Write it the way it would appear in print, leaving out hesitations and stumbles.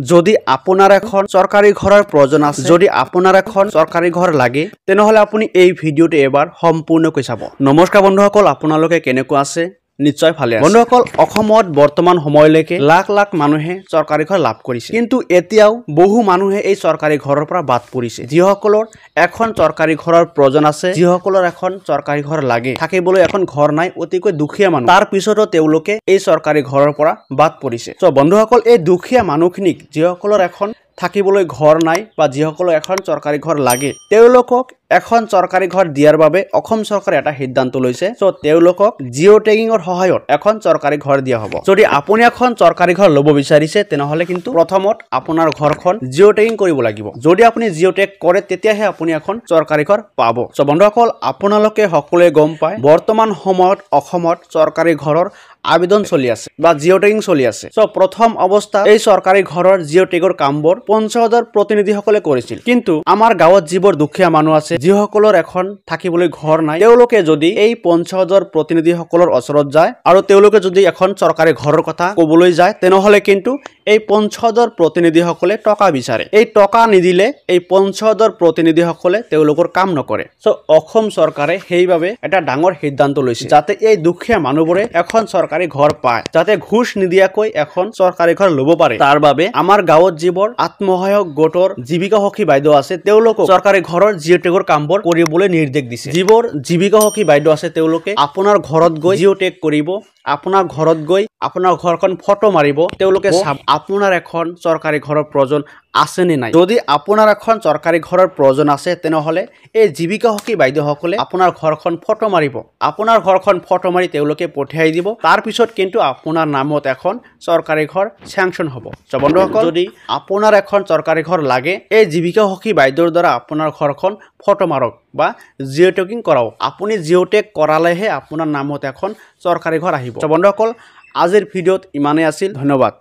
যদি আপোনাৰ এখন চৰকাৰী ঘৰৰ প্ৰয়োজন আছে, যদি আপোনাৰ এখন চৰকাৰী ঘৰ লাগে, তেনেহলে আপুনি এই ভিডিঅটো এবাৰ সম্পূৰ্ণকৈ চাব। নমস্কাৰ বন্ধুসকল, আপোনালোকে কেনেকুৱা আছে? নিশ্চয় ভালে আছে। বন্ধুসকল, অসমত বৰ্তমান সময়লৈকে লাখ লাখ মানুহে চৰকাৰী ঘৰ লাভ কৰিছে, কিন্তু এতিয়াও বহু মানুহে এই চৰকাৰী ঘৰৰ পৰা বাদ পৰিছে। যিসকলৰ এখন চৰকাৰী ঘৰৰ প্ৰয়োজন আছে, যিসকলৰ এখন চৰকাৰী ঘৰ লাগে, থাকিবলৈ এখন ঘৰ নাই, অতিকৈ দুখীয়া মানুহ, তাৰ পিছতো তেওঁলোকে এই চৰকাৰী ঘৰৰ পৰা বাদ পৰিছে। চ' বন্ধুসকল, এই দুখীয়া মানুহখিনিক, যিসকলৰ এখন থাকিবলৈ ঘৰ নাই বা যিসকলৰ এখন চৰকাৰী ঘৰ লাগে, তেওঁলোকক এখন চৰকাৰী ঘৰ দিয়াৰ বাবে অসম চৰকাৰে এটা সিদ্ধান্ত লৈছে। চ' তেওঁলোকক জিঅ' টেগিঙৰ সহায়ত এখন চৰকাৰী ঘৰ দিয়া হ'ব। যদি আপুনি এখন চৰকাৰী ঘৰ ল'ব বিচাৰিছে, তেনেহলে কিন্তু প্ৰথমত আপোনাৰ ঘৰখন জিঅ' টেগিং কৰিব লাগিব। যদি আপুনি জিঅ' টেগ কৰে, তেতিয়াহে আপুনি এখন চৰকাৰী ঘৰ পাব। চ' বন্ধুসকল, আপোনালোকে সকলোৱে গম পায়, বৰ্তমান সময়ত অসমত চৰকাৰী ঘৰৰ আবেদন চলি আছে বা জিঅ' টেগিং চলি আছে। চ' প্ৰথম অৱস্থাত এই চৰকাৰী ঘৰৰ জিঅ' টেগৰ কামবোৰ পঞ্চায়তৰ প্ৰতিনিধিসকলে কৰিছিল, কিন্তু আমাৰ গাঁৱত যিবোৰ দুখীয়া মানুহ আছে, যিসকলৰ এখন থাকিবলৈ ঘৰ নাই, তেওঁলোকে যদি এই পঞ্চায়তৰ প্ৰতিনিধিসকলৰ ওচৰত যায় আৰু তেওঁলোকে যদি এখন চৰকাৰী ঘৰৰ কথা ক'বলৈ যায়, তেনেহলে কিন্তু এই পঞ্চায়তৰ প্ৰতিনিধিসকলে টকা বিচাৰে। এই টকা নিদিলে এই পঞ্চায়তৰ প্ৰতিনিধিসকলে তেওঁলোকৰ কাম নকৰে। চ' অসম চৰকাৰে সেইবাবে এটা ডাঙৰ সিদ্ধান্ত লৈছে, যাতে এই দুখীয়া মানুহবোৰে এখন চৰকাৰী ঘৰ পায়, যাতে ঘুষ নিদিয়াকৈ এখন চৰকাৰী ঘৰ ল'ব পাৰে। তাৰ বাবে আমাৰ গাঁৱত যিবোৰ আত্মসহায়ক গোটৰ জীৱিকা সখী বাইদেউ আছে, তেওঁলোকক চৰকাৰী ঘৰৰ জিঅ' টেগৰ কামবোৰ কৰিবলৈ নিৰ্দেশ দিছে। যিবোৰ জীৱিকা সখী বাইদেউ আছে, তেওঁলোকে আপোনাৰ ঘৰত গৈ জিঅ' টেগ কৰিব, আপোনাৰ ঘৰত গৈ আপোনাৰ ঘৰখন ফটো মাৰিব, তেওঁলোকে চাব আপোনাৰ এখন চৰকাৰী ঘৰৰ প্ৰয়োজন আছে নে নাই। যদি আপোনাৰ এখন চৰকাৰী ঘৰৰ প্ৰয়োজন আছে, তেনেহলে এই জীৱিকা সখী বাইদেউসকলে আপোনাৰ ঘৰখন ফটো মাৰিব, আপোনাৰ ঘৰখন ফটো মাৰি তেওঁলোকে পঠিয়াই দিব। তাৰ পিছত কিন্তু আপোনাৰ নামত এখন চৰকাৰী ঘৰ চেংচন হ'ব। চ' বন্ধুসকল, যদি আপোনাৰ এখন চৰকাৰী ঘৰ লাগে, এই জীৱিকা সখী বাইদেউৰ দ্বাৰা আপোনাৰ ঘৰখন ফটো মাৰক বা জিঅ' টেগিং কৰাওক। আপুনি জিঅ' টেগ কৰালেহে আপোনাৰ নামত এখন চৰকাৰী ঘৰ আহিব। চ' বন্ধুসকল, আজিৰ ভিডিঅ'ত ইমানেই আছিল। ধন্যবাদ।